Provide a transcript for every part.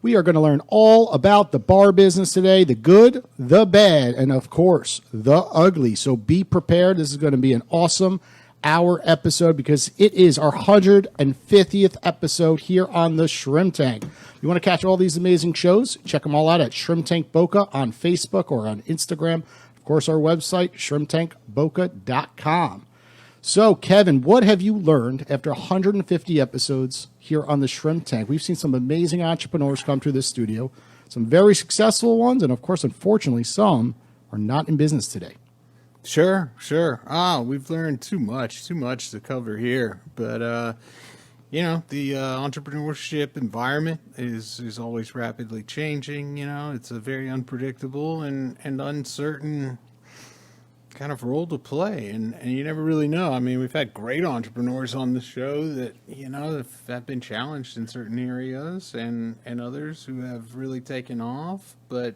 We are going to learn all about the bar business today, the good, the bad, and of course, the ugly. So be prepared. This is going to be an awesome hour episode because it is our 150th episode here on the Shrimp Tank. You want to catch all these amazing shows? Check them all out at Shrimp Tank Boca on Facebook or on Instagram. Of course, our website, shrimptankboca.com. So, Kevin, what have you learned after 150 episodes here on the Shrimp Tank? We've seen some amazing entrepreneurs come through this studio, some very successful ones, and of course, unfortunately, some are not in business today. Sure. We've learned too much to cover here. But, the entrepreneurship environment is always rapidly changing. It's a very unpredictable and uncertain kind of role to play. And you never really know. I mean, we've had great entrepreneurs on the show that, have been challenged in certain areas and others who have really taken off. But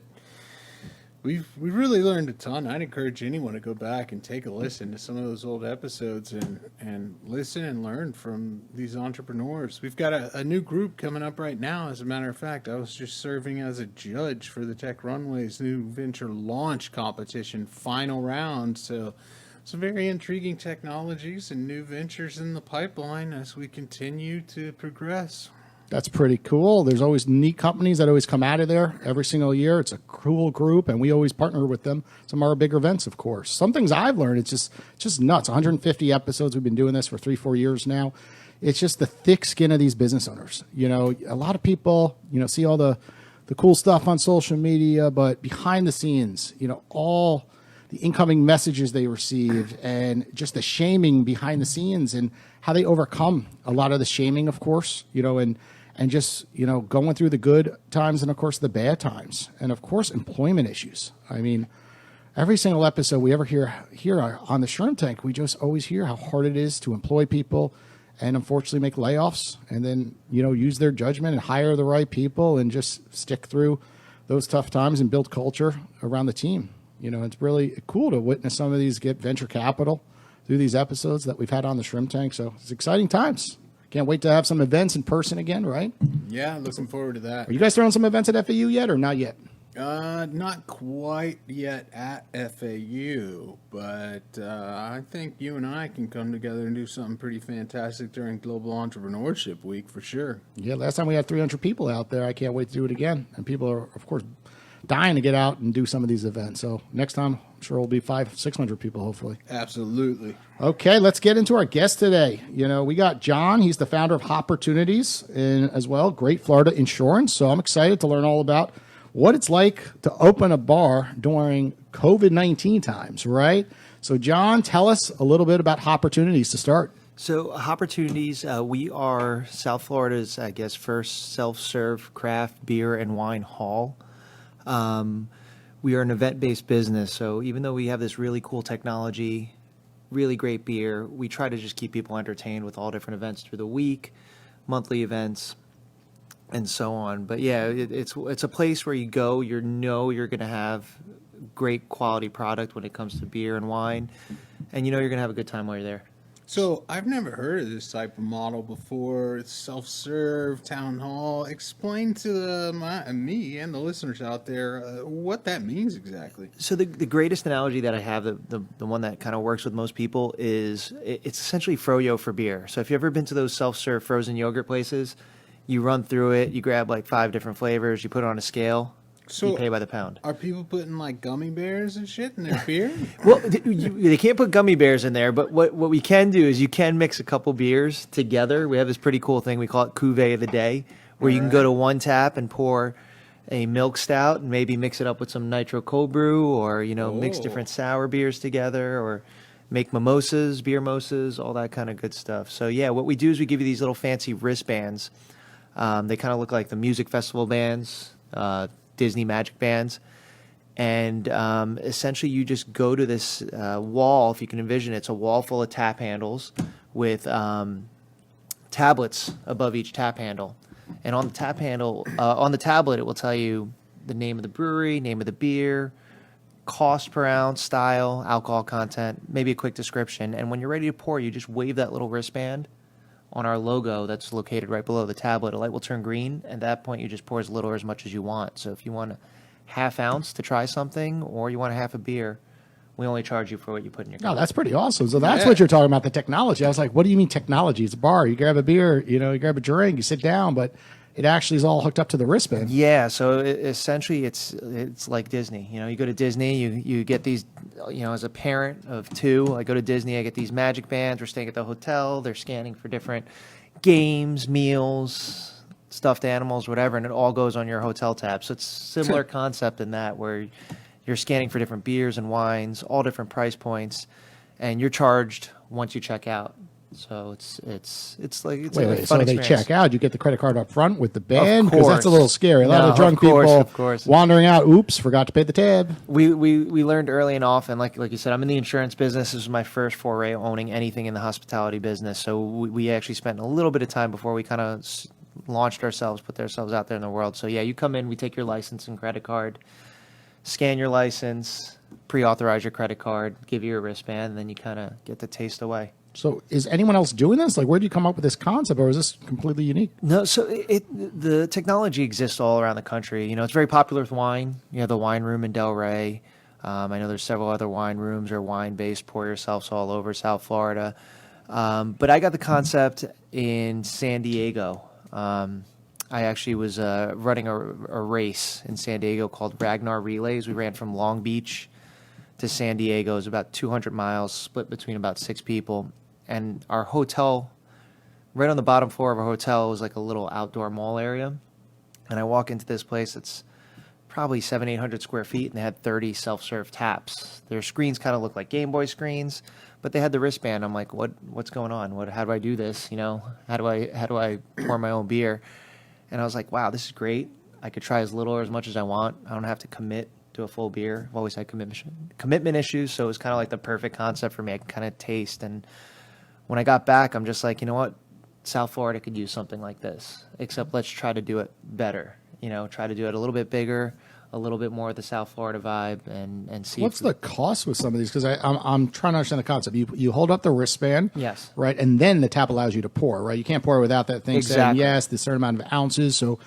We've really learned a ton. I'd encourage anyone to go back and take a listen to some of those old episodes and listen and learn from these entrepreneurs. We've got a new group coming up right now. As a matter of fact, I was just serving as a judge for the Tech Runway's new venture launch competition final round. So some very intriguing technologies and new ventures in the pipeline as we continue to progress. That's pretty cool. There's always neat companies that always come out of there every single year. It's a cool group, and we always partner with them. Some of our bigger events, of course. Some things I've learned, it's just nuts. 150 episodes. We've been doing this for 3-4 years now. It's just the thick skin of these business owners. A lot of people, see all the cool stuff on social media, but behind the scenes, all the incoming messages they receive and just the shaming behind the scenes and how they overcome a lot of the shaming, of course, and just, going through the good times and, of course, the bad times. And, of course, employment issues. I mean, every single episode we ever hear here on the Shrimp Tank, we just always hear how hard it is to employ people and, unfortunately, make layoffs and then, use their judgment and hire the right people and just stick through those tough times and build culture around the team. It's really cool to witness some of these get venture capital through these episodes that we've had on the Shrimp Tank. So it's exciting times. Can't wait to have some events in person again, right? Yeah, looking forward to that. Are you guys throwing some events at FAU yet or not yet? Not quite yet at FAU, but I think you and I can come together and do something pretty fantastic during Global Entrepreneurship Week for sure. Yeah, last time we had 300 people out there. I can't wait to do it again. And people are, of course, dying to get out and do some of these events. So next time, I'm sure it'll be 500-600 people, hopefully. Absolutely. Okay, let's get into our guest today. We got John. He's the founder of Hopportunities and as well, Great Florida Insurance. So I'm excited to learn all about what it's like to open a bar during COVID-19 times, right? So John, tell us a little bit about Hopportunities to start. So Hopportunities, we are South Florida's, first self-serve craft beer and wine hall. We are an event-based business, so even though we have this really cool technology, really great beer, we try to just keep people entertained with all different events through the week, monthly events, and so on. But yeah, it's a place where you go, you're going to have great quality product when it comes to beer and wine, and you're going to have a good time while you're there. So I've never heard of this type of model before. It's self-serve, town hall. Explain to me and the listeners out there what that means exactly. So the greatest analogy that I have, the one that kind of works with most people, is it's essentially froyo for beer. So if you've ever been to those self-serve frozen yogurt places, you run through it, you grab like 5 different flavors, you put it on a scale. So you pay by the pound. Are people putting like gummy bears and shit in their beer? Well, they can't put gummy bears in there, but what we can do is you can mix a couple beers together. We have this pretty cool thing. We call it Cuvée of the Day, where you can go to one tap and pour a milk stout and maybe mix it up with some nitro cold brew or, mix different sour beers together or make mimosas, beer mimosas, all that kind of good stuff. So, yeah, what we do is we give you these little fancy wristbands. They kind of look like the music festival bands, Disney magic bands, and essentially you just go to this wall. If you can envision, it's a wall full of tap handles with tablets above each tap handle, and on the tap handle, on the tablet, it will tell you the name of the brewery, name of the beer, cost per ounce, style, alcohol content, maybe a quick description. And when you're ready to pour, you just wave that little wristband on our logo that's located right below the tablet, a light will turn green. At that point, you just pour as little or as much as you want. So if you want a half ounce to try something, or you want a half a beer, we only charge you for what you put in your cup. No, that's pretty awesome. So that's Yeah. what you're talking about, the technology. I was like, what do you mean technology? It's a bar. You grab a beer, you grab a drink, you sit down, but it actually is all hooked up to the wristband. Yeah, so essentially it's like Disney. You go to Disney, you get these, as a parent of two, I go to Disney, I get these magic bands. We're staying at the hotel. They're scanning for different games, meals, stuffed animals, whatever, and it all goes on your hotel tab. So it's similar concept in that, where you're scanning for different beers and wines, all different price points, and you're charged once you check out. So it's like it's a Wait, fun so they experience. check out. You get the credit card up front with the band? Because that's a course. little scary. A lot No, of drunk of people course. wandering out. Oops, forgot to pay the tab. We learned early and often, like you said, I'm in the insurance business. This was my first foray owning anything in the hospitality business. So we actually spent a little bit of time before we kind of launched ourselves, put ourselves out there in the world. So yeah, you come in, we take your license and credit card, scan your license, pre-authorize your credit card, give you your wristband, and then you kind of get the taste away. So is anyone else doing this? Like, where did you come up with this concept, or is this completely unique? No, so the technology exists all around the country. It's very popular with wine. You have the wine room in Delray. I know there's several other wine rooms or wine-based pour-yourselves all over South Florida. But I got the concept in San Diego. I actually was running a race in San Diego called Ragnar Relays. We ran from Long Beach to San Diego. It was about 200 miles, split between about 6 people. And our hotel, right on the bottom floor of our hotel, was like a little outdoor mall area. And I walk into this place that's probably 700-800 square feet, and they had 30 self-serve taps. Their screens kind of look like Game Boy screens, but they had the wristband. I'm like, what's going on? How do I do this? How do I pour my own beer? And I was like, wow, this is great. I could try as little or as much as I want. I don't have to commit to a full beer. I've always had commitment issues, so it was kind of like the perfect concept for me. I could kind of taste. And when I got back, I'm just like, you know what? South Florida could use something like this, except let's try to do it better. Try to do it a little bit bigger, a little bit more of the South Florida vibe, and see. What's the cost with some of these? Because I'm trying to understand the concept. You hold up the wristband, Yes. right, and then the tap allows you to pour, right? You can't pour without that thing saying Exactly. yes, this certain amount of ounces. So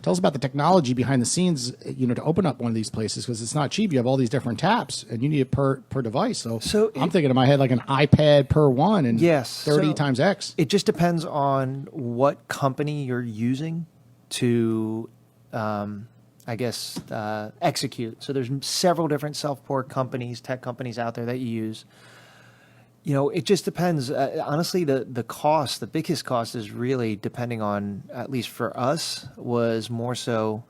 tell us about the technology behind the scenes, to open up one of these places, because it's not cheap. You have all these different taps, and you need it per device. So I'm thinking in my head like an iPad per one, and Yes. 30 So times X. It just depends on what company you're using to, execute. So there's several different self-pour companies, tech companies out there that you use. It just depends. Honestly, the cost, the biggest cost is really depending on, at least for us, was more so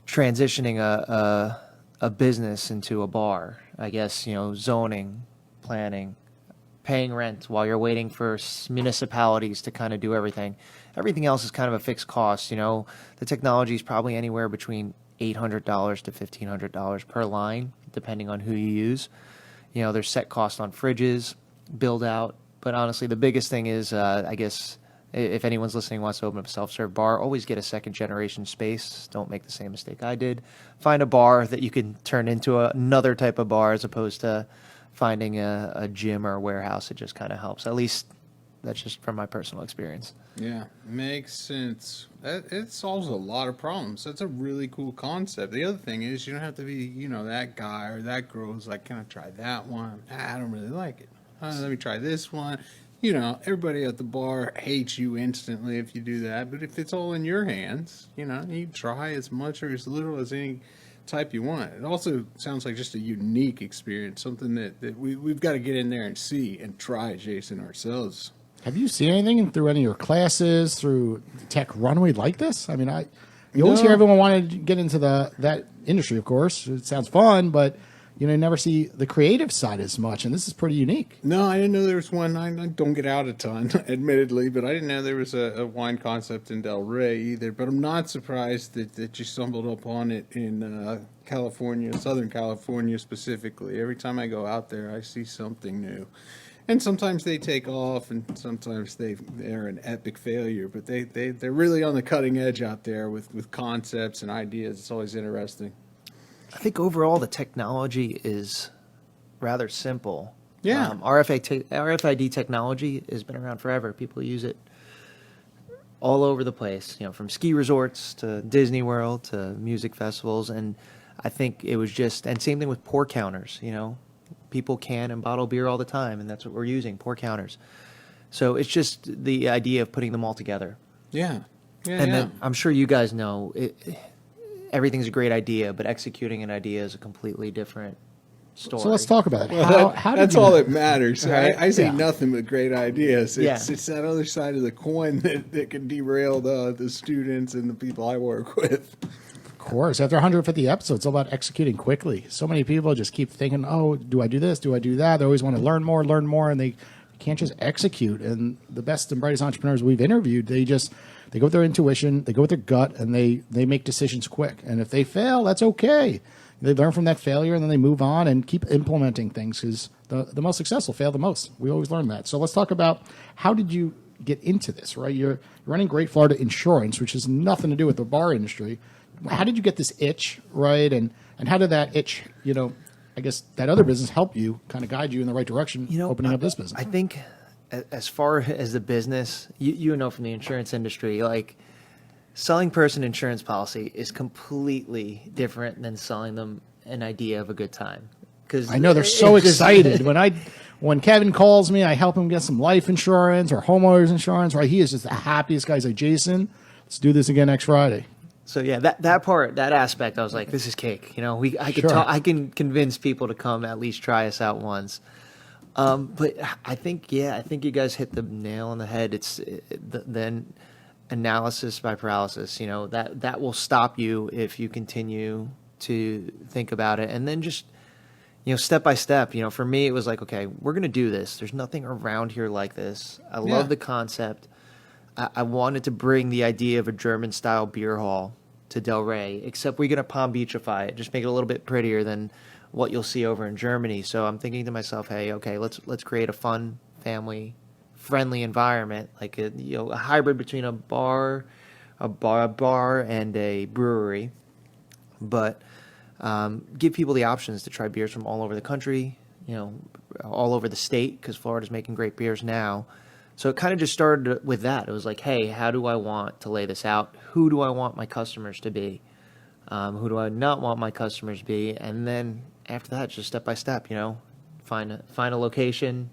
transitioning a business into a bar. I guess, zoning, planning, paying rent while you're waiting for municipalities to kind of do everything. Everything else is kind of a fixed cost. The technology is probably anywhere between $800 to $1,500 per line, depending on who you use. There's set cost on fridges, build out. But honestly, the biggest thing is, I guess, if anyone's listening wants to open up a self-serve bar, always get a second-generation space. Don't make the same mistake I did. Find a bar that you can turn into another type of bar as opposed to finding a gym or a warehouse. It just kind of helps. At least that's just from my personal experience. Yeah, makes sense. It solves a lot of problems. That's a really cool concept. The other thing is you don't have to be, that guy or that girl who's like, can I try that one? I don't really like it. Let me try this one. Everybody at the bar hates you instantly if you do that. But if it's all in your hands, you try as much or as little as any type you want. It also sounds like just a unique experience, something that we've got to get in there and see and try, Jason, ourselves. Have you seen anything through any of your classes, through Tech Runway like this? I mean, you always hear everyone wanting to get into that industry, of course. It sounds fun, but you never see the creative side as much, and this is pretty unique. No, I didn't know there was one. I don't get out a ton, admittedly, but I didn't know there was a wine concept in Delray either. But I'm not surprised that you stumbled upon it in California, Southern California specifically. Every time I go out there, I see something new. And sometimes they take off, and sometimes they're an epic failure. But they're really on the cutting edge out there with concepts and ideas. It's always interesting. I think overall the technology is rather simple. Yeah. RFID technology has been around forever. People use it all over the place, from ski resorts to Disney World to music festivals. And I think it was and same thing with pour counters, people can and bottle beer all the time, and that's what we're using, pour counters. So it's just the idea of putting them all together. Yeah. And then I'm sure you guys know everything's a great idea, but executing an idea is a completely different story. So let's talk about it. Well, How did that's you- all that matters. Right. I say Yeah. nothing but great ideas. It's, Yeah. it's that other side of the coin that can derail the students and the people I work with. Of course, after 150 episodes, it's all about executing quickly. So many people just keep thinking, "Oh, do I do this? Do I do that?" They always want to learn more, and they can't just execute. And the best and brightest entrepreneurs we've interviewed, they go with their intuition, they go with their gut, and they make decisions quick. And if they fail, that's okay. They learn from that failure, and then they move on and keep implementing things, because the most successful fail the most. We always learn that. So let's talk about, how did you get into this, right? You're running Great Florida Insurance, which has nothing to do with the bar industry. How did you get this itch, right? And how did that itch, I guess that other business help you, kind of guide you in the right direction, opening up this business? I think as far as the business, you know from the insurance industry, like selling person insurance policy is completely different than selling them an idea of a good time. Because I know they're so excited. When Kevin calls me, I help him get some life insurance or homeowners insurance, right? He is just the happiest guy. He's like, "Jason, let's do this again next Friday." So yeah, that aspect, I was like, this is cake. Sure. I can convince people to come at least try us out once. But I think you guys hit the nail on the head. It's then analysis by paralysis. That will stop you if you continue to think about it, and then just step by step. For me, it was like, okay, we're gonna do this. There's nothing around here like this. I love the concept. I wanted to bring the idea of a German-style beer hall to Delray, except we're going to Palm Beachify it, just make it a little bit prettier than what you'll see over in Germany. So I'm thinking to myself, hey, okay, let's create a fun, family-friendly environment, like a hybrid between a bar and a brewery, but give people the options to try beers from all over the country, all over the state, because Florida's making great beers now. So it kind of just started with that. It was like, hey, how do I want to lay this out? Who do I want my customers to be? Who do I not want my customers to be? And then after that, just step by step, find a location,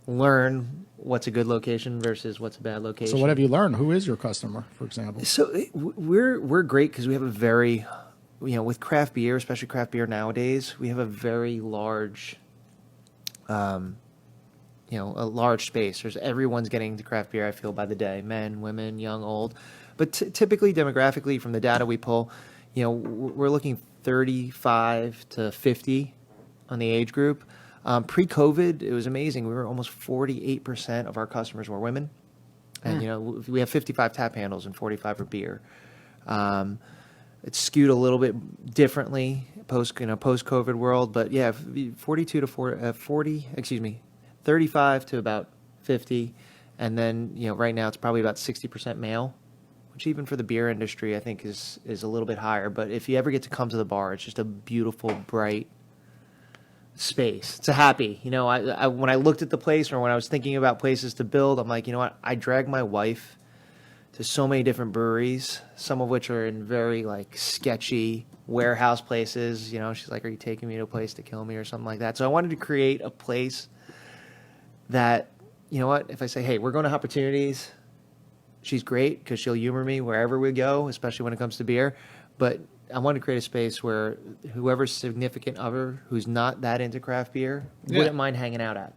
learn what's a good location versus what's a bad location. So what have you learned? Who is your customer, for example? So we're great because we have a very, with craft beer, especially craft beer nowadays, we have a very large a large space. Everyone's getting to craft beer, I feel, by the day, men, women, young, old. But typically, demographically, from the data we pull, we're looking 35 to 50 on the age group. Pre-COVID, it was amazing. We were almost 48% of our customers were women. And, we have 55 tap handles and 45 are beer. It's skewed a little bit differently post-COVID world. But, yeah, 35 to about 50, and then right now it's probably about 60% male, which even for the beer industry I think is a little bit higher. But if you ever get to come to the bar, it's just a beautiful, bright space. It's a happy. I when I looked at the place, or when I was thinking about places to build, I'm like, I drag my wife to so many different breweries, some of which are in very sketchy warehouse places. She's like, "Are you taking me to a place to kill me or something like that?" So I wanted to create a place that, if I say, hey, we're going to Hopportunities, she's great because she'll humor me wherever we go, especially when it comes to beer. But I want to create a space where whoever's significant other who's not that into craft beer wouldn't mind hanging out at.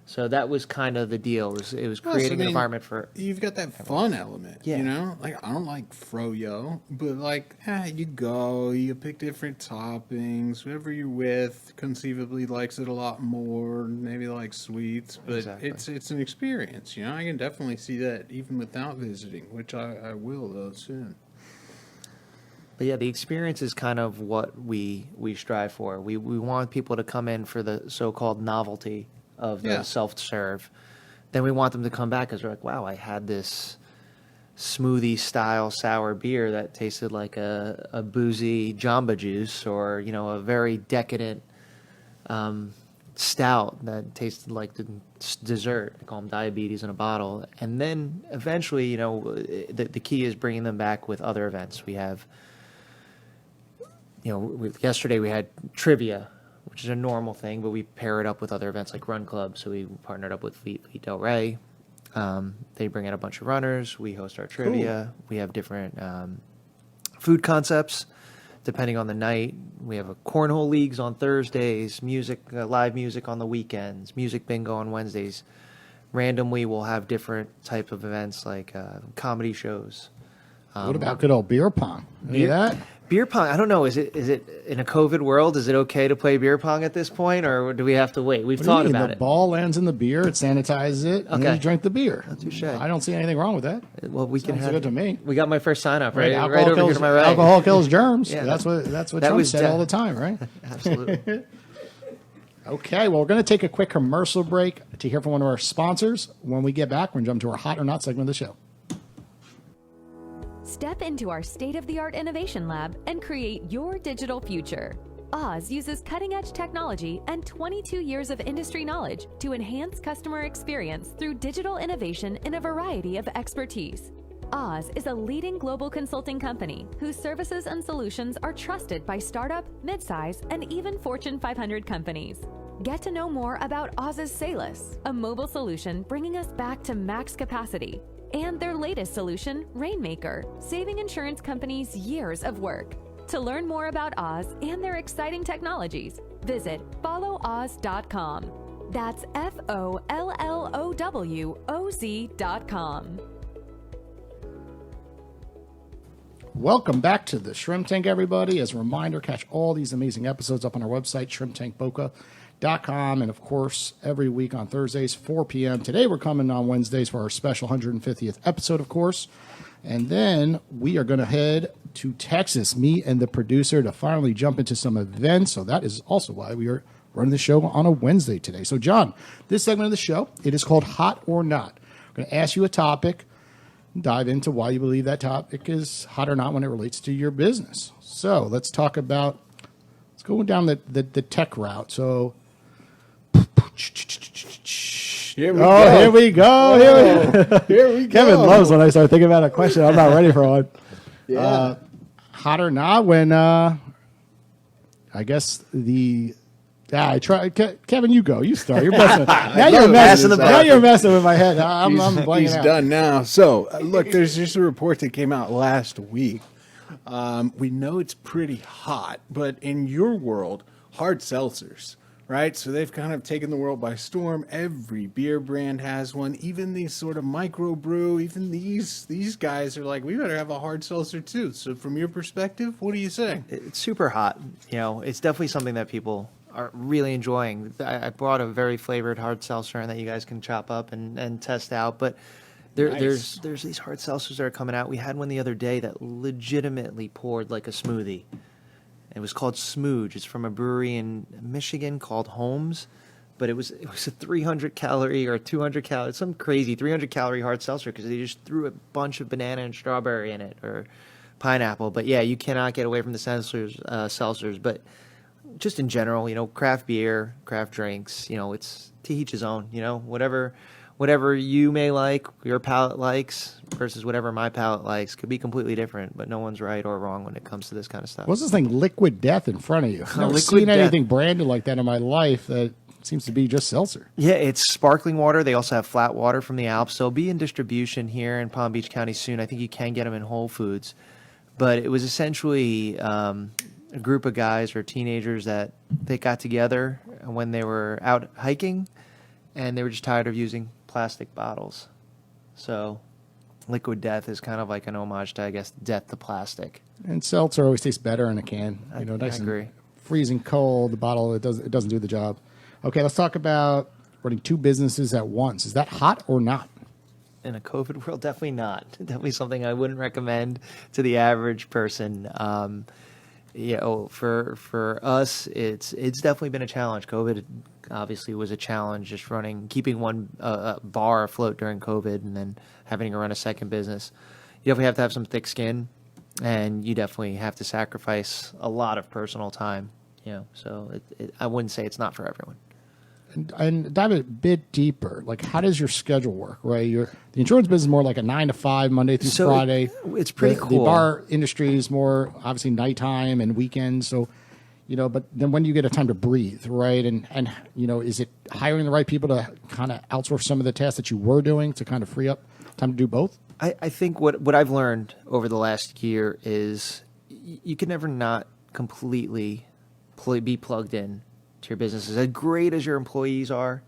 So that was kind of the deal. It was creating an environment for... You've got that fun element, Yeah. I don't like froyo, but you go, you pick different toppings, whoever you're with conceivably likes it a lot more, maybe like sweets, but Exactly. it's an experience, I can definitely see that even without visiting, which I will though soon. But yeah, the experience is kind of what we strive for. We want people to come in for the so-called novelty of the self-serve. Then we want them to come back because they're like, wow, I had this smoothie style sour beer that tasted like a boozy Jamba Juice, or a very decadent stout that tasted like the dessert. They call them diabetes in a bottle. And then eventually, you know, the key is bringing them back with other events. We have, you know, yesterday we had trivia, which is a normal thing, but we pair it up with other events like Run Club. So we partnered up with Fleet Delray. They bring in a bunch of runners. We host our trivia. Cool. We have different food concepts depending on the night. We have a cornhole leagues on Thursdays, music, live music on the weekends, music bingo on Wednesdays. Randomly, we'll have different types of events like comedy shows. What about good old beer pong? Any of that? Beer pong, I don't know. Is it in a COVID world? Is it okay to play beer pong at this point, or do we have to wait? We've thought about it. The ball lands in the beer, it sanitizes it, and then you drink the beer. Touche. I don't see anything wrong with that. Well, we can have good to me. We got my first sign up right Alcohol over kills, here to my right. Alcohol kills germs. Yeah, that's what Trump said all the time, right? Absolutely. Okay, well, we're going to take a quick commercial break to hear from one of our sponsors. When we get back, we're going to jump to our Hot or Not segment of the show. Step into our state-of-the-art innovation lab and create your digital future. Oz uses cutting-edge technology and 22 years of industry knowledge to enhance customer experience through digital innovation in a variety of expertise. Oz is a leading global consulting company whose services and solutions are trusted by startup, midsize, and even Fortune 500 companies. Get to know more about Oz's Salus, a mobile solution bringing us back to max capacity, and their latest solution, Rainmaker, saving insurance companies years of work. To learn more about Oz and their exciting technologies, visit followoz.com. That's FOLLOWOZ.com. Welcome back to the Shrimp Tank, everybody. As a reminder, catch all these amazing episodes up on our website, shrimptankboca.com. And, of course, every week on Thursdays, 4 p.m. Today we're coming on Wednesdays for our special 150th episode, of course. And then we are going to head to Texas, me and the producer, to finally jump into some events. So that is also why we are running the show on a Wednesday today. So, John, this segment of the show, it is called Hot or Not. I'm going to ask you a topic, dive into why you believe that topic is hot or not when it relates to your business. So let's talk about, let's go down the tech route. So, Here we go. Kevin loves when I start thinking about a question. I'm not ready for one. Yeah. Hot or not when, I guess I try. Kevin, you go. You start. You're messing. You're messing with my head. I'm blanking He's out. done now. So, look, there's just a report that came out last week. We know it's pretty hot, but in your world, hard seltzers, right? So they've kind of taken the world by storm. Every beer brand has one. Even these sort of microbrew, even these guys are like, we better have a hard seltzer too. So from your perspective, what are you saying? It's super hot. You know, it's definitely something that people are really enjoying. I brought a very flavored hard seltzer and that you guys can chop up and test out. But there's these hard seltzers that are coming out. We had one the other day that legitimately poured like a smoothie. It was called Smooge. It's from a brewery in Michigan called Holmes. But it was a 300 calorie or 200 calorie, some crazy 300 calorie hard seltzer because they just threw a bunch of banana and strawberry in it or pineapple. But yeah, you cannot get away from the seltzers. But just in general, you know, craft beer, craft drinks, you know, it's to each his own, you know, whatever you may like, your palate likes versus whatever my palate likes could be completely different, but no one's right or wrong when it comes to this kind of stuff. What's this thing, Liquid Death, in front of you? I've never seen anything branded like that in my life that seems to be just seltzer. Yeah, it's sparkling water. They also have flat water from the Alps. They'll be in distribution here in Palm Beach County soon. I think you can get them in Whole Foods. But it was essentially a group of guys or teenagers that they got together when they were out hiking, and they were just tired of using plastic bottles. So Liquid Death is kind of like an homage to, I guess, death to plastic. And seltzer always tastes better in a can. You know, nice I agree. And freezing cold, the bottle, it doesn't do the job. Okay, let's talk about running two businesses at once. Is that hot or not? In a COVID world, definitely not. Definitely something I wouldn't recommend to the average person. You know, for us, it's definitely been a challenge. COVID obviously was a challenge, just keeping one bar afloat during COVID and then having to run a second business. You definitely have to have some thick skin, and you definitely have to sacrifice a lot of personal time. You know, so I wouldn't say it's not for everyone. and dive a bit deeper. Like, how does your schedule work? Right, the insurance business is more like a 9 to 5, Monday through Friday. It's pretty The cool. bar industry is more obviously nighttime and weekends. So, but then when do you get a time to breathe, right? And is it hiring the right people to kind of outsource some of the tasks that you were doing to kind of free up time to do both? I think what I've learned over the last year is you can never not completely be plugged in to your businesses. As great as your employees are,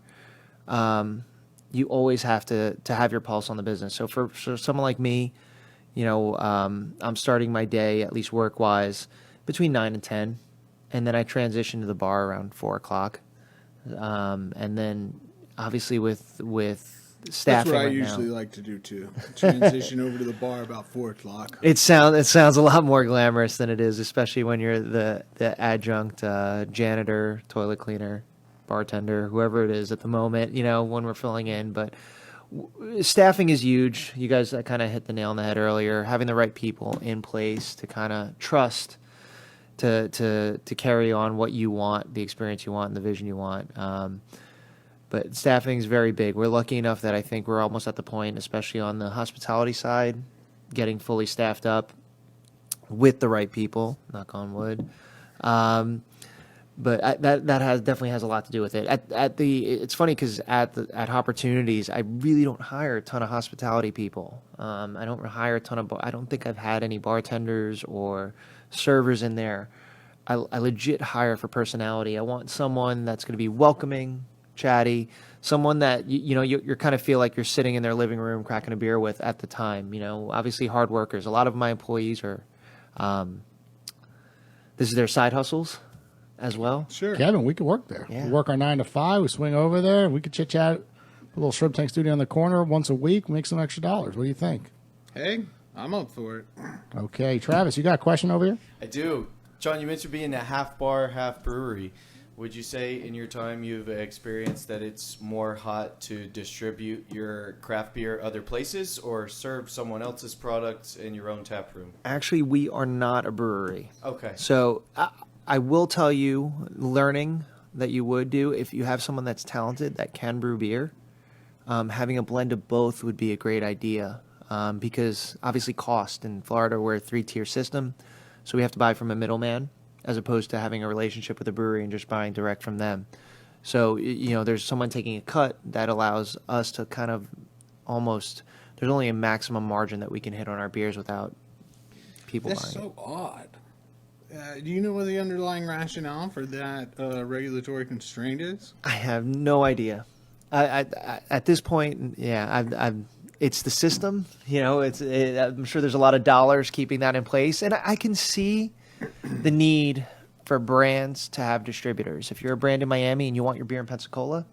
you always have to have your pulse on the business. So for someone like me, I'm starting my day, at least work-wise, between 9 and 10, and then I transition to the bar around 4 o'clock. And then obviously with staffing That's what I right usually now, like to do too. Transition over to the bar about 4 o'clock. it sounds a lot more glamorous than it is, especially when you're the adjunct janitor, toilet cleaner, bartender, whoever it is at the moment, when we're filling in. But staffing is huge. You guys kind of hit the nail on the head earlier. Having the right people in place to kind of trust to carry on what you want, the experience you want, and the vision you want. But staffing is very big. We're lucky enough that I think we're almost at the point, especially on the hospitality side, getting fully staffed up with the right people, knock on wood. But that definitely has a lot to do with it. It's funny because at Hopportunities, I really don't hire a ton of hospitality people. I don't hire a ton of. I don't think I've had any bartenders or servers in there. I legit hire for personality. I want someone that's going to be welcoming, chatty, someone that you're kind of feel like you're sitting in their living room cracking a beer with at the time. Obviously hard workers. A lot of my employees are. This is their side hustles as well. Sure. Kevin, we could work there. Yeah. We work our 9 to 5. We swing over there. We could chit chat. A little shrimp tank studio on the corner once a week. Make some extra dollars. What do you think? Hey, I'm up for it. Okay, Travis, you got a question over here? I do. John, you mentioned being a half bar, half brewery. Would you say in your time you've experienced that it's more hot to distribute your craft beer other places or serve someone else's products in your own tap room? Actually, we are not a brewery. Okay. So I will tell you, learning that you would do if you have someone that's talented that can brew beer, having a blend of both would be a great idea because obviously cost. In Florida, we're a 3-tier system, so we have to buy from a middleman as opposed to having a relationship with a brewery and just buying direct from them. So, there's someone taking a cut that allows us to kind of there's only a maximum margin that we can hit on our beers without people That's buying it. so odd. Do you know what the underlying rationale for that regulatory constraint is? I have no idea. I at this point, yeah, it's the system. I'm sure there's a lot of dollars keeping that in place, and I can see the need for brands to have distributors. If you're a brand in Miami and you want your beer in Pensacola,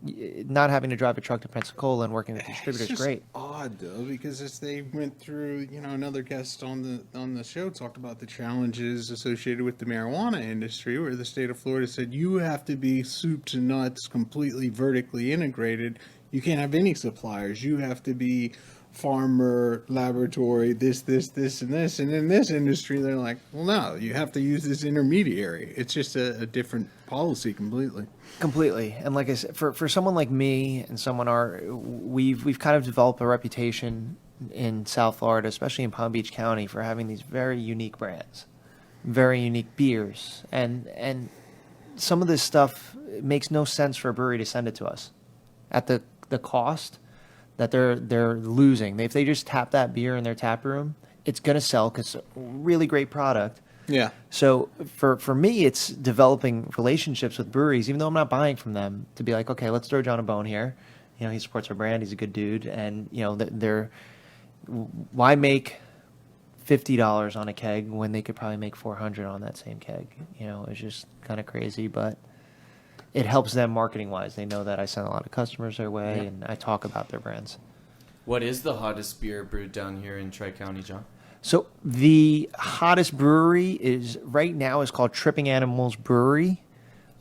not having to drive a truck to Pensacola and working with distributors It's is just great. odd though, because as they went through, another guest on the show talked about the challenges associated with the marijuana industry, where the state of Florida said you have to be soup to nuts, completely vertically integrated. You can't have any suppliers. You have to be farmer, laboratory, this, and this. And in this industry, they're like, well, no, you have to use this intermediary. It's just a different policy completely. Completely. And like I said, for someone like me and we've kind of developed a reputation in South Florida, especially in Palm Beach County, for having these very unique brands, very unique beers. And some of this stuff, it makes no sense for a brewery to send it to us at the cost that they're losing. If they just tap that beer in their tap room, it's going to sell because it's a really great product. Yeah. So for me, it's developing relationships with breweries, even though I'm not buying from them, to be like, okay, let's throw John a bone here. He supports our brand. He's a good dude. And, why make $50 on a keg when they could probably make $400 on that same keg? It's just kind of crazy, but it helps them marketing wise. They know that I send a lot of customers their way and I talk about their brands. What is the hottest beer brewed down here in Tri-County, John? So the hottest brewery is called Tripping Animals Brewery.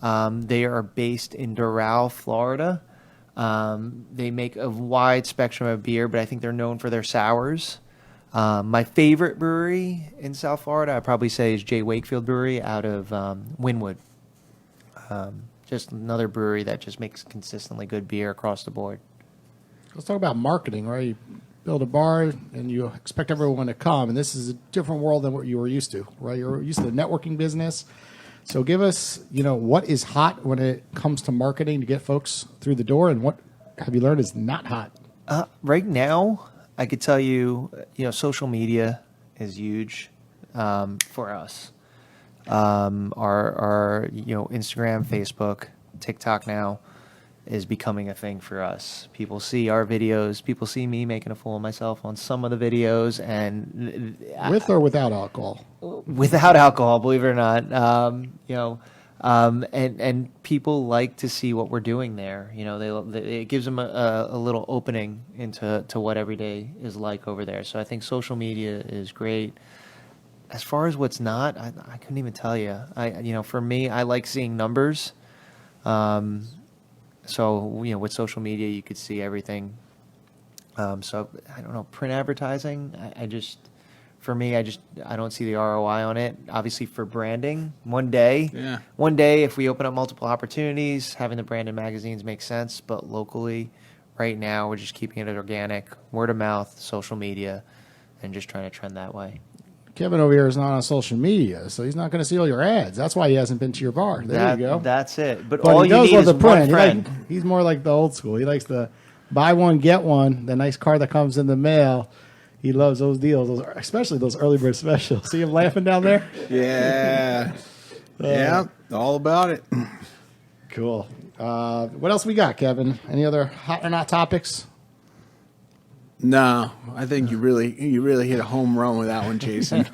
They are based in Doral, Florida. They make a wide spectrum of beer, but I think they're known for their sours. My favorite brewery in South Florida, I'd probably say, is J. Wakefield Brewery out of Wynwood. just another brewery that just makes consistently good beer across the board. Let's talk about marketing, right? You build a bar and you expect everyone to come, and this is a different world than what you were used to, right? You're used to the networking business. So give us, what is hot when it comes to marketing to get folks through the door, and what have you learned is not hot? Right now, I could tell you, social media is huge for us. Our Instagram, Facebook, TikTok now is becoming a thing for us. People see our videos. People see me making a fool of myself on some of the videos, and With or without alcohol? without alcohol, believe it or not. And people like to see what we're doing there. It gives them a little opening into what every day is like over there. So I think social media is great. As far as what's not, I couldn't even tell you. For me, I like seeing numbers. So with social media, you could see everything. So I don't know, print advertising. For me, I don't see the ROI on it. Obviously, for branding, one day, if we open up multiple opportunities, having the brand in magazines makes sense. But locally, right now, we're just keeping it organic, word of mouth, social media, and just trying to trend that way. Kevin over here is not on social media, so he's not going to see all your ads. That's why he hasn't been to your bar. There you go. That's it. But But all he you does need love is the one print. friend. He's more like the old school. He likes the buy one, get one, the nice card that comes in the mail. He loves those deals, especially those early bird specials. See him laughing down there? Yeah. Yeah, all about it. Cool. What else we got, Kevin? Any other hot or not topics? No, I think you really hit a home run with that one, Jason.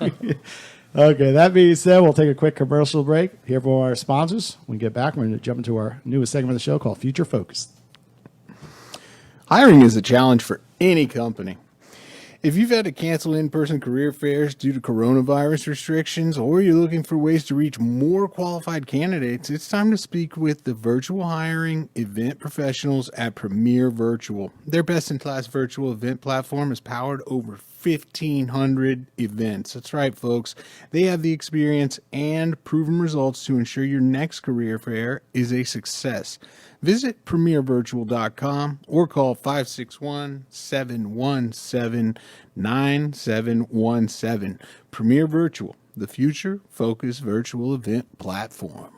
Okay, that being said, we'll take a quick commercial break. Hear from our sponsors. When we get back, we're going to jump into our newest segment of the show called Future Focused. Hiring is a challenge for any company. If you've had to cancel in-person career fairs due to coronavirus restrictions, or you're looking for ways to reach more qualified candidates, it's time to speak with the virtual hiring event professionals at Premier Virtual. Their best-in-class virtual event platform has powered over 1,500 events. That's right, folks. They have the experience and proven results to ensure your next career fair is a success. Visit premiervirtual.com or call 561-717-9717. Premier Virtual, the future-focused virtual event platform.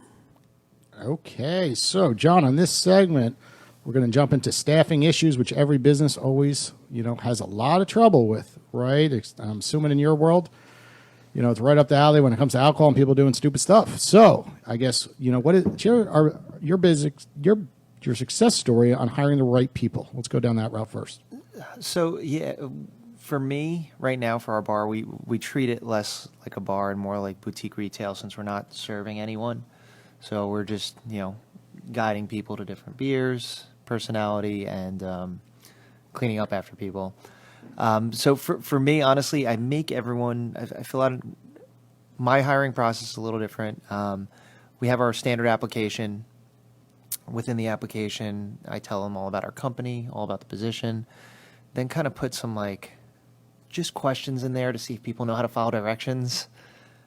Okay, so John, on this segment, we're going to jump into staffing issues, which every business always, has a lot of trouble with, right? I'm assuming in your world, it's right up the alley when it comes to alcohol and people doing stupid stuff. So I guess, what is your business, your success story on hiring the right people? Let's go down that route first. So for me right now, for our bar, we treat it less like a bar and more like boutique retail, since we're not serving anyone. So we're just guiding people to different beers, personality, and cleaning up after people. So for me, honestly, I make everyone. I fill out my hiring process is a little different. We have our standard application. Within the application, I tell them all about our company, all about the position, then kind of put some just questions in there to see if people know how to follow directions.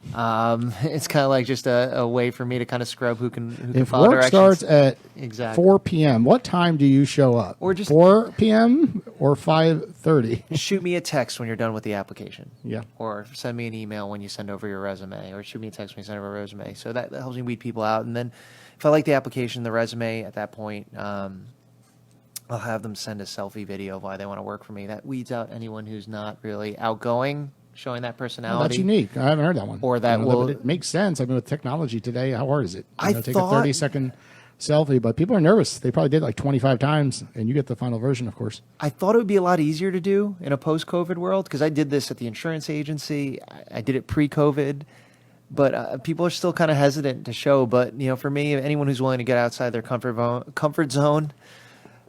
It's kind of like just a way for me to kind of scrub who can If follow work directions. starts at Exactly. 4 p.m., what time do you show up? Or just 4 p.m. or 5:30? Shoot me a text when you're done with the application. Yeah. Or send me an email when you send over your resume, or shoot me a text when you send over a resume. So that helps me weed people out. And then if I like the application, the resume, at that point, I'll have them send a selfie video of why they want to work for me. That weeds out anyone who's not really outgoing, showing that Oh, personality. that's unique. I haven't heard that one. Or that but will- it makes sense. I mean, with technology today, how hard is it? I Take thought- a 30-second selfie, but people are nervous. They probably did it 25 times, and you get the final version, of course. I thought it would be a lot easier to do in a post-COVID world, because I did this at the insurance agency. I did it pre-COVID, but people are still kind of hesitant to show. But for me, anyone who's willing to get outside their comfort zone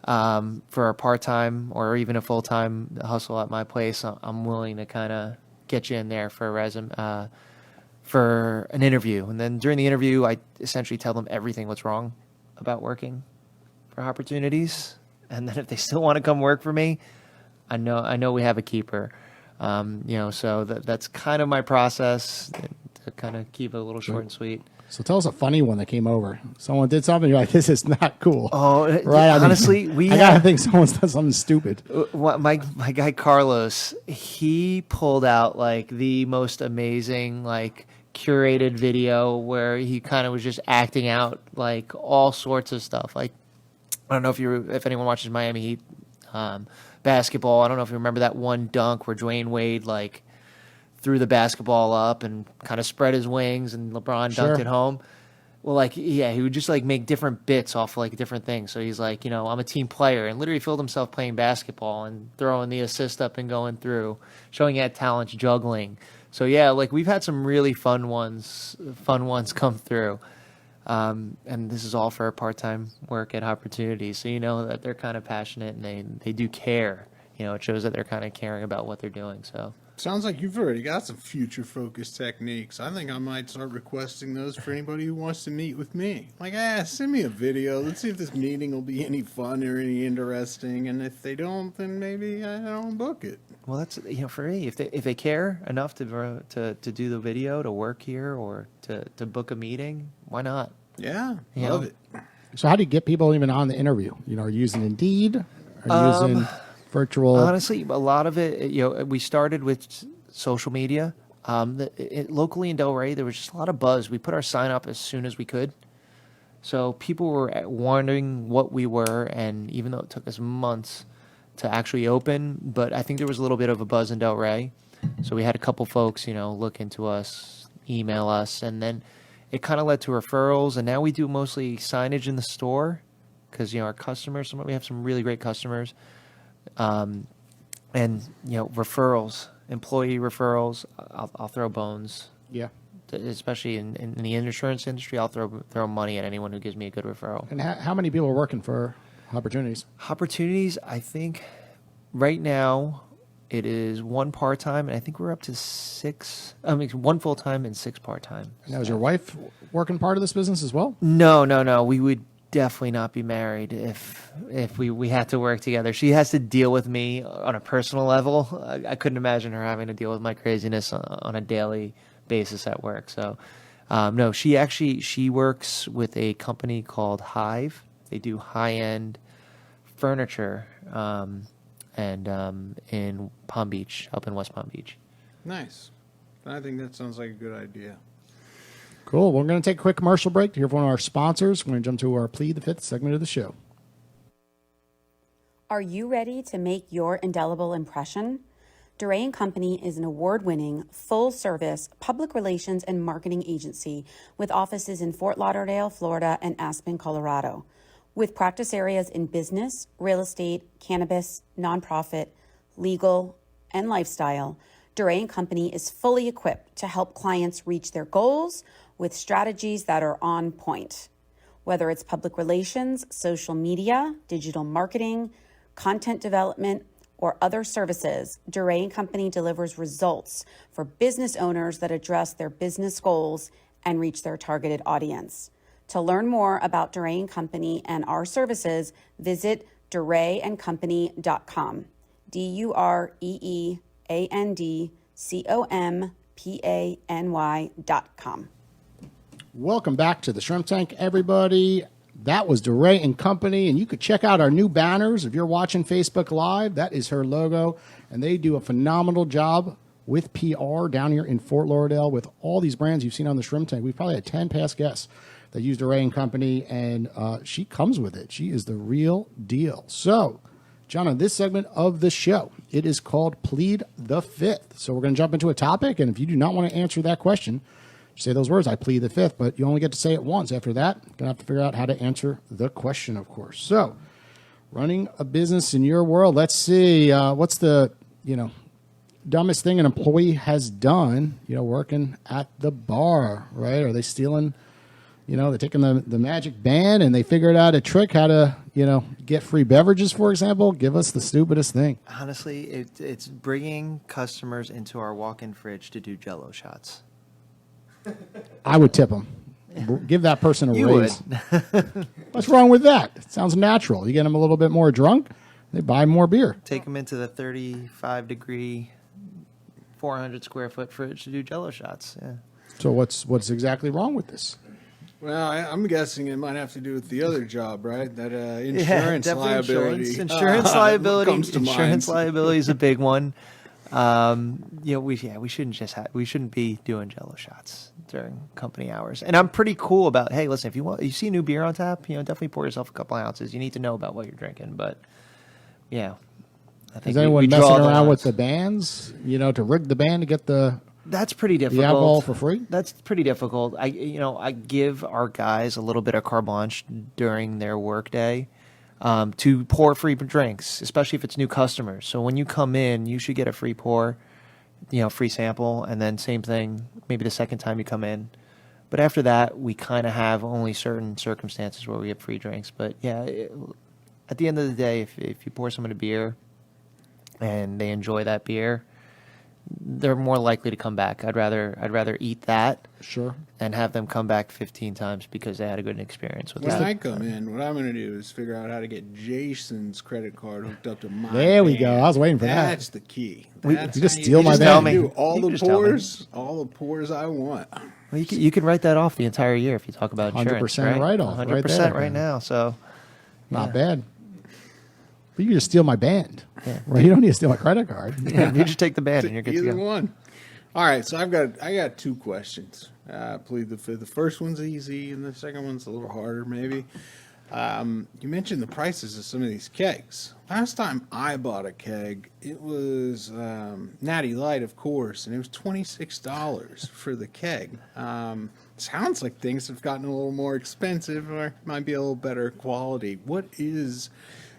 for a part-time or even a full-time hustle at my place, I'm willing to kind of get you in there for a resume, for an interview. And then during the interview, I essentially tell them everything what's wrong about working for Hopportunities. And then if they still want to come work for me, I know we have a keeper. So that's kind of my process. to kind of keep it a little short and sweet. So tell us a funny one that came over. Someone did something, you're like, this is not cool. Oh, right. honestly, I gotta think someone's done something stupid. My guy Carlos, he pulled out like the most amazing like curated video where he kind of was just acting out like all sorts of stuff. Like, I don't know if anyone watches Miami Heat basketball. I don't know if you remember that one dunk where Dwayne Wade like threw the basketball up and kind of spread his wings and LeBron dunked it home. Well, like, yeah, he would just like make different bits off like different things. So he's like, I'm a team player, and literally filled himself playing basketball and throwing the assist up and going through, showing he had talents, juggling. So yeah, like we've had some really fun ones come through. And this is all for part-time work at Hopportunities. So you know that they're kind of passionate and they do care. It shows that they're kind of caring about what they're doing. So Sounds like you've already got some future-focused techniques. I think I might start requesting those for anybody who wants to meet with me. Like, send me a video. Let's see if this meeting will be any fun or any interesting. And if they don't, then maybe I don't book it. Well, that's for me. If they care enough to do the video, to work here, or to book a meeting, why not? Yeah, love it. So how do you get people even on the interview? Are you using Indeed? Are you using virtual? Honestly, a lot of it, we started with social media. Locally in Delray, there was just a lot of buzz. We put our sign up as soon as we could. So people were wondering what we were, and even though it took us months to actually open, but I think there was a little bit of a buzz in Delray. So we had a couple folks, look into us, email us, and then it kind of led to referrals. And now we do mostly signage in the store because, our customers, we have some really great customers. And, referrals, employee referrals, I'll throw bones. Yeah. Especially in the insurance industry, I'll throw money at anyone who gives me a good referral. And how many people are working for Hopportunities? Hopportunities, I think right now it is one part-time, and I think we're up to one full-time and 6 part-time. Now, is your wife working part of this business as well? No. We would definitely not be married if we had to work together. She has to deal with me on a personal level. I couldn't imagine her having to deal with my craziness on a daily basis at work. So, no, she works with a company called Hive. They do high-end furniture and in Palm Beach, up in West Palm Beach. Nice. I think that sounds like a good idea. Cool. We're going to take a quick commercial break to hear from one of our sponsors. We're going to jump to our Plead the Fifth segment of the show. Are you ready to make your indelible impression? Delray & Company is an award-winning, full-service public relations and marketing agency with offices in Fort Lauderdale, Florida, and Aspen, Colorado. With practice areas in business, real estate, cannabis, nonprofit, legal, and lifestyle, Delray & Company is fully equipped to help clients reach their goals with strategies that are on point. Whether it's public relations, social media, digital marketing, content development, or other services, Delray & Company delivers results for business owners that address their business goals and reach their targeted audience. To learn more about Delray & Company and our services, visit DelrayandCompany.com. DUREANDCOMPANY.com. Welcome back to the Shrimp Tank, everybody. That was Delray & Company, and you could check out our new banners if you're watching Facebook Live. That is her logo, and they do a phenomenal job with PR down here in Fort Lauderdale with all these brands you've seen on the Shrimp Tank. We've probably had 10 past guests that use Delray & Company, and she comes with it. She is the real deal. So, John, on this segment of the show, it is called Plead the Fifth. So we're going to jump into a topic, and if you do not want to answer that question, say those words, I plead the fifth, but you only get to say it once. After that, you're going to have to figure out how to answer the question, of course. So, running a business in your world, let's see, what's the, dumbest thing an employee has done, working at the bar, right? Are they stealing, they're taking the magic band and they figured out a trick how to, get free beverages, for example? Give us the stupidest thing. Honestly, it's bringing customers into our walk-in fridge to do Jell-O shots. I would tip them. Give that person a You raise. What's wrong with that? It sounds natural. You get them a little bit more drunk, they buy more beer. Take them into the 35-degree, 400 square foot fridge to do Jell-O shots. Yeah. So what's exactly wrong with this? Well, I'm guessing it might have to do with the other job, right? That Yeah, insurance definitely liability. Insurance liability. Comes to Insurance mind. liability is a big one. We shouldn't be doing Jello shots during company hours. And I'm pretty cool about, hey, listen, if you see a new beer on tap, definitely pour yourself a couple ounces. You need to know about what you're drinking, but yeah. I think Is anyone we messing draw the around with lines. the bands? To rig the band to get the That's pretty difficult. alcohol for free? That's pretty difficult. I give our guys a little bit of carte blanche during their workday to pour free drinks, especially if it's new customers. So when you come in, you should get a free pour, free sample, and then same thing maybe the second time you come in. But after that, we kind of have only certain circumstances where we have free drinks. But yeah, at the end of the day, if you pour someone a beer and they enjoy that beer, they're more likely to come back. I'd rather eat that Sure. and have them come back 15 times because they had a good experience with When it. I come in, what I'm going to do is figure out how to get Jason's credit card hooked up to mine. There we go. I was waiting for that. That's the key. We- That's You just how steal my just band. tell me. do all You the can just tell me. all the pours I want. Well, you can write that off the entire year if you talk about insurance. 100% right? write-off right 100% there. right now. So Not bad. But you can just steal my band. Right? You don't need to steal my credit card. yeah, you just take the band and you're good to Either go. one. All right, so I got two questions. Please, the first one's easy, and the second one's a little harder, maybe. You mentioned the prices of some of these kegs. Last time I bought a keg, it was Natty Light, of course, and it was $26 for the keg. Sounds like things have gotten a little more expensive, or might be a little better quality. What is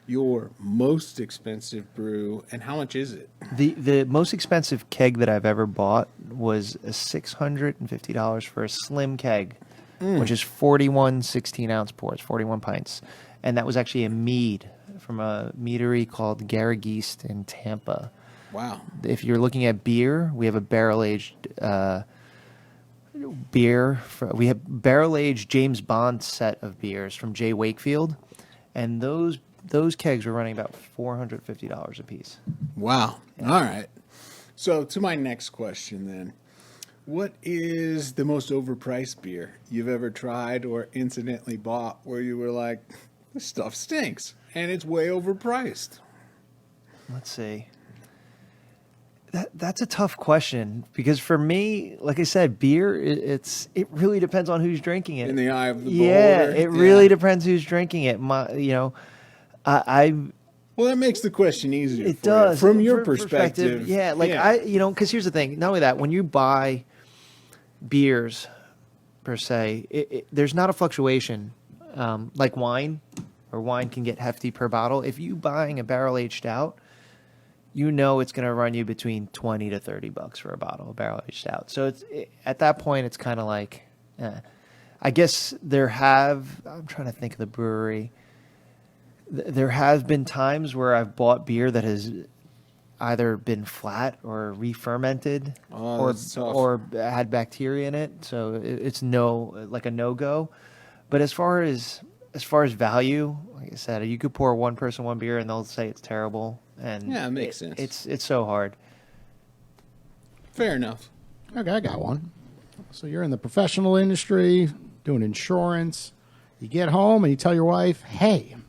your most expensive brew, and how much is it? The most expensive keg that I've ever bought was $650 for a slim keg, which is 41 16-ounce pours, 41 pints. And that was actually a mead from a meadery called Garrigeast in Tampa. Wow. If you're looking at beer, we have a barrel-aged beer. We have barrel-aged James Bond set of beers from J. Wakefield. And those kegs were running about $450 a piece. Wow. All right. So to my next question then. What is the most overpriced beer you've ever tried or incidentally bought where you were like, this stuff stinks and it's way overpriced? Let's see. That's a tough question because for me, like I said, beer it really depends on who's drinking it. In the eye of the yeah, beholder. it really depends who's drinking it. I Well, that makes the question easier. it for you. does From your For perspective. Yeah, because here's the thing. Not only that, when you buy beers per se, there's not a fluctuation like wine, or wine can get hefty per bottle. If you buying a barrel aged stout, it's going to run you between $20 to $30 for a bottle of barrel aged stout. So at that point, it's kind of like, I guess I'm trying to think of the brewery. There have been times where I've bought beer that has either been flat or re-fermented that's tough. or had bacteria in it. So it's a no-go. But as far as value, like I said, you could pour one person one beer and they'll say it's terrible. And Yeah, it makes sense. It's so hard. Fair enough. Okay, I got one. So you're in the professional industry, doing insurance. You get home and you tell your wife, hey, I'm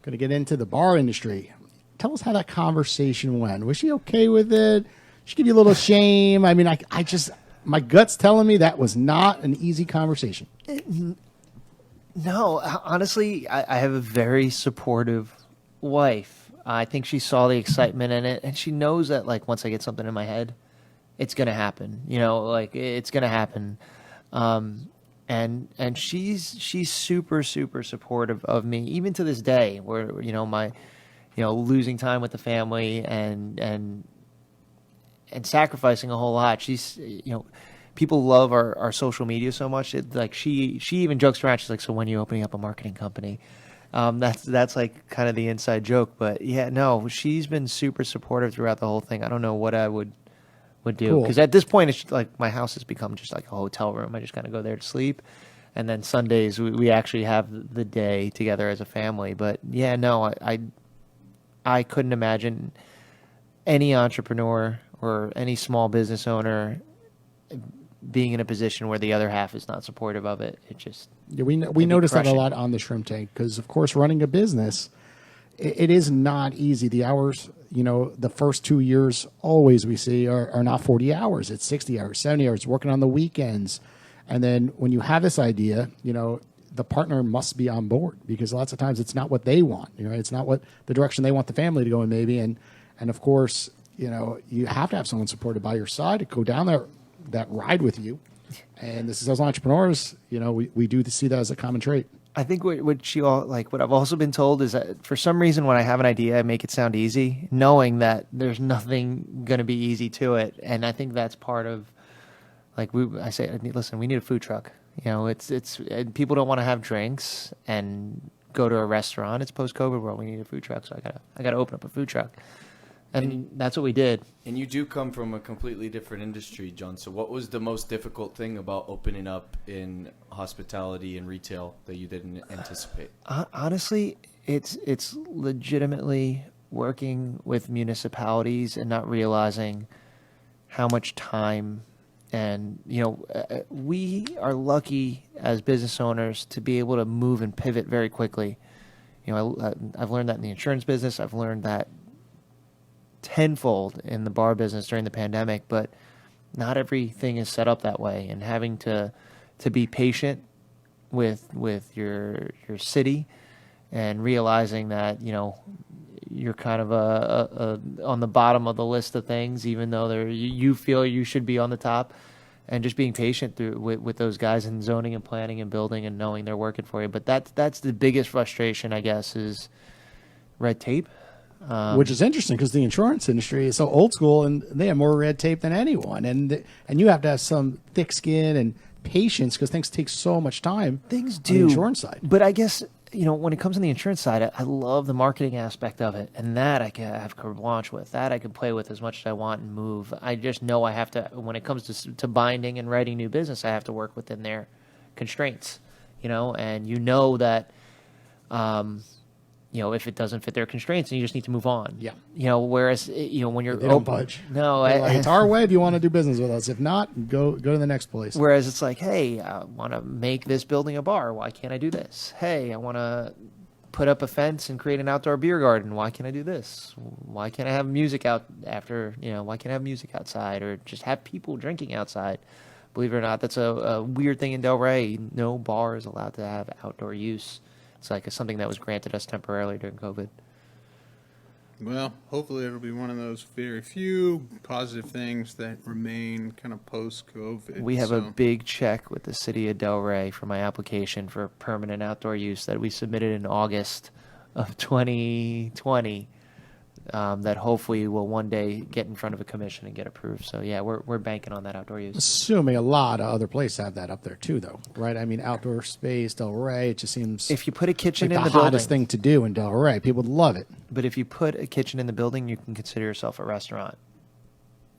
going to get into the bar industry. Tell us how that conversation went. Was she okay with it? She give you a little shame? I mean, I just, my gut's telling me that was not an easy conversation. No, honestly, I have a very supportive wife. I think she saw the excitement in it, and she knows that, like, once I get something in my head, it's going to happen. It's going to happen. And she's super, super supportive of me, even to this day, where, losing time with the family and sacrificing a whole lot. She's, people love our social media so much. She even jokes around. She's like, so when are you opening up a marketing company? That's like kind of the inside joke, but yeah, no, she's been super supportive throughout the whole thing. I don't know what I would do, Cool. because at this point, it's like my house has become just like a hotel room. I just kind of go there to sleep, and then Sundays we actually have the day together as a family. But yeah, no, I couldn't imagine any entrepreneur or any small business owner being in a position where the other half is not supportive of it. It just Yeah, we it'd be notice that a crushing. lot on the shrimp tank because, of course, running a business, it is not easy. The hours, the first 2 years always we see are not 40 hours. It's 60 hours, 70 hours, working on the weekends. And then when you have this idea, the partner must be on board because lots of times it's not what they want. It's not what the direction they want the family to go in maybe. And of course, you have to have someone supported by your side to go down that ride with you. And this is as entrepreneurs, we do see that as a common trait. I think what I've also been told is that for some reason when I have an idea, I make it sound easy, knowing that there's nothing going to be easy to it. And I think that's part of I say, listen, we need a food truck. It's people don't want to have drinks and go to a restaurant. It's post-COVID world. We need a food truck, so I gotta open up a food truck, and that's what we did. And you do come from a completely different industry, John. So what was the most difficult thing about opening up in hospitality and retail that you didn't anticipate? Honestly, it's legitimately working with municipalities and not realizing how much time. And, we are lucky as business owners to be able to move and pivot very quickly. I've learned that in the insurance business. I've learned that tenfold in the bar business during the pandemic, but not everything is set up that way. And having to be patient with your city and realizing that, you're kind of on the bottom of the list of things, even though you feel you should be on the top, and just being patient with those guys in zoning and planning and building and knowing they're working for you. But that's the biggest frustration, I guess, is red tape. Which is interesting because the insurance industry is so old school and they have more red tape than anyone. And you have to have some thick skin and patience because things take so much time. Things on do. the insurance side. But I guess, when it comes on the insurance side, I love the marketing aspect of it. And that I can have carte blanche with. That I can play with as much as I want and move. I just know I have to, when it comes to binding and writing new business, I have to work within their constraints, and that, if it doesn't fit their constraints, then you just need to move on. Yeah. Whereas, when you're They don't budge. No, They're like, it's our way if you want to do business with us. If not, go to the next place. Whereas it's like, hey, I want to make this building a bar. Why can't I do this? Hey, I want to put up a fence and create an outdoor beer garden. Why can't I do this? Why can't I have music out after, why can't I have music outside or just have people drinking outside? Believe it or not, that's a weird thing in Delray. No bar is allowed to have outdoor use. It's like something that was granted us temporarily during COVID. Well, hopefully it'll be one of those very few positive things that remain kind of post-COVID. We have a big check with the city of Delray for my application for permanent outdoor use that we submitted in August of 2020 that hopefully will one day get in front of a commission and get approved. So, yeah, we're banking on that outdoor use. Assuming a lot of other places have that up there too, though, right? I mean, outdoor space, Delray, it just seems If you put a kitchen like in the the building, hottest thing to do in Delray. People would love it. but if you put a kitchen in the building, you can consider yourself a restaurant.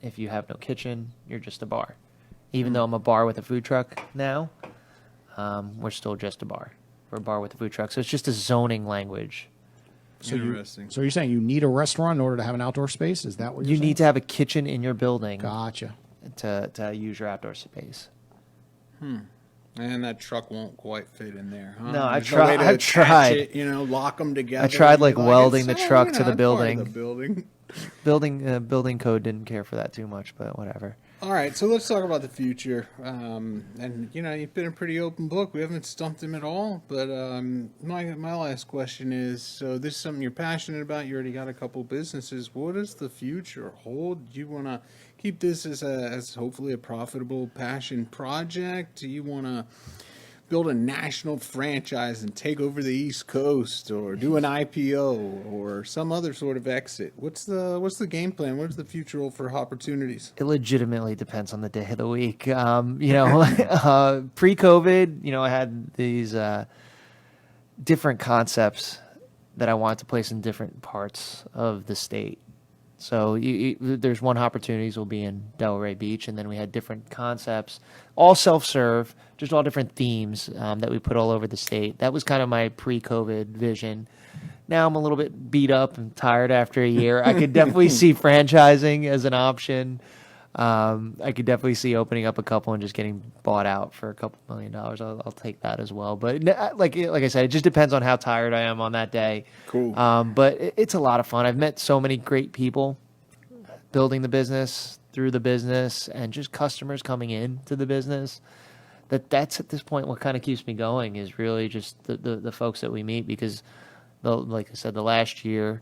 If you have no kitchen, you're just a bar. Even though I'm a bar with a food truck now, we're still just a bar. We're a bar with a food truck. So it's just a zoning language. Interesting. So you're saying you need a restaurant in order to have an outdoor space? Is that what you're You saying? need to have a kitchen in your building Gotcha. to use your outdoor space. And that truck won't quite fit in there, huh? No, I've There's no way tried- to I've attach tried. it, lock them together. I tried, and be like, welding it's, the truck to the it's part of building. the building. Building code didn't care for that too much, but whatever. All right, so let's talk about the future. And you've been a pretty open book. We haven't stumped him at all. But my last question is: so this is something you're passionate about. You already got a couple businesses. What does the future hold? Do you want to keep this as hopefully a profitable passion project? Do you want to build a national franchise and take over the East Coast, or do an IPO, or some other sort of exit? What's the game plan? What is the future hold for Hopportunities? It legitimately depends on the day of the week. Pre-COVID, I had these different concepts that I wanted to place in different parts of the state. So there's one Hopportunities will be in Delray Beach, and then we had different concepts, all self-serve, just all different themes that we put all over the state. That was kind of my pre-COVID vision. Now I'm a little bit beat up and tired after a year. I could definitely see franchising as an option. I could definitely see opening up a couple and just getting bought out for a couple $1 million. I'll take that as well. But like I said, it just depends on how tired I am on that day. Cool. But it's a lot of fun. I've met so many great people building the business, through the business, and just customers coming into the business. That's at this point what kind of keeps me going is really just the folks that we meet, because like I said, the last year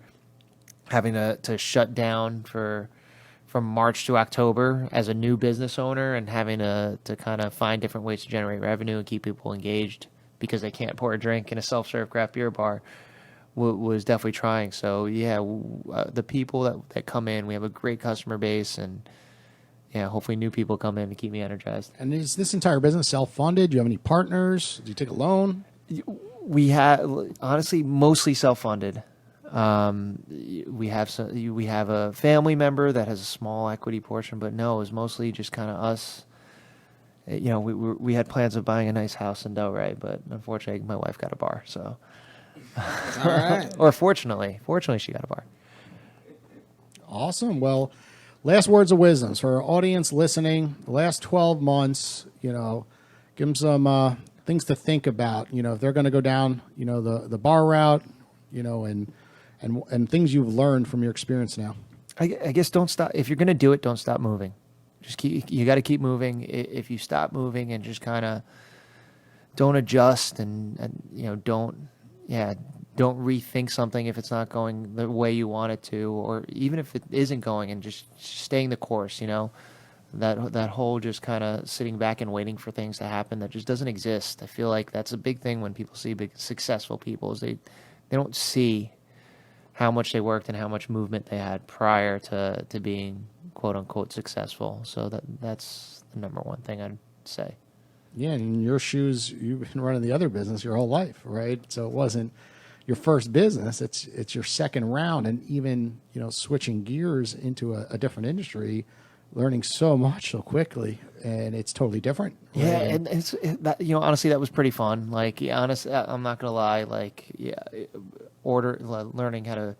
having to shut down from March to October as a new business owner and having to kind of find different ways to generate revenue and keep people engaged because they can't pour a drink in a self-serve craft beer bar was definitely trying. So yeah, the people that come in, we have a great customer base, and yeah, hopefully new people come in to keep me energized. And is this entire business self-funded? Do you have any partners? Do you take a loan? We have, honestly, mostly self-funded. We have a family member that has a small equity portion, but no, it's mostly just kind of us. You know, we had plans of buying a nice house in Delray, but unfortunately, my wife got a bar. So, All right. or fortunately, she got a bar. Awesome. Well, last words of wisdom for our audience listening. The last 12 months, give them some things to think about. If they're going to go down, the bar route, and things you've learned from your experience now. I guess don't stop. If you're going to do it, don't stop moving. You got to keep moving. If you stop moving and just kind of don't adjust and don't rethink something if it's not going the way you want it to, or even if it isn't going, and just staying the course, that whole just kind of sitting back and waiting for things to happen that just doesn't exist. I feel like that's a big thing when people see big successful people is they don't see how much they worked and how much movement they had prior to being quote unquote successful. So that's the number one thing I'd say. Yeah, and in your shoes, you've been running the other business your whole life, right? So it wasn't your first business; it's your second round, and even switching gears into a different industry, learning so much so quickly, and it's totally different. Right? Yeah, and honestly, that was pretty fun. Like, honestly, I'm not gonna lie. Like, learning how to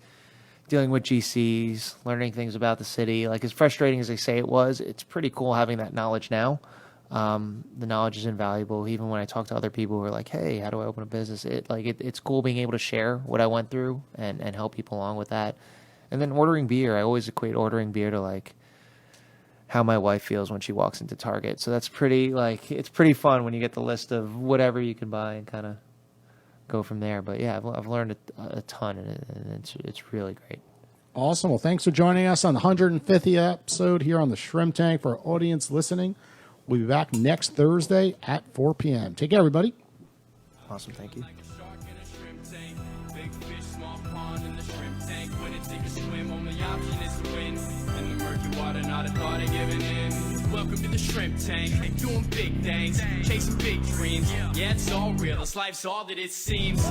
dealing with GCs, learning things about the city. Like, as frustrating as they say it was, it's pretty cool having that knowledge now. The knowledge is invaluable. Even when I talk to other people who are like, "Hey, how do I open a business?" It's cool being able to share what I went through and help people along with that. And then ordering beer, I always equate ordering beer to like how my wife feels when she walks into Target. So that's it's pretty fun when you get the list of whatever you can buy and kind of go from there. But yeah, I've learned a ton, and it's really great. Awesome. Well, thanks for joining us on the 150th episode here on the Shrimp Tank. For our audience listening, we'll be back next Thursday at 4 p.m. Take care, everybody. Awesome. Thank you. Welcome to the Shrimp Tank, doing big things, chasing big dreams. Yeah, it's all real, this life's all that it seems.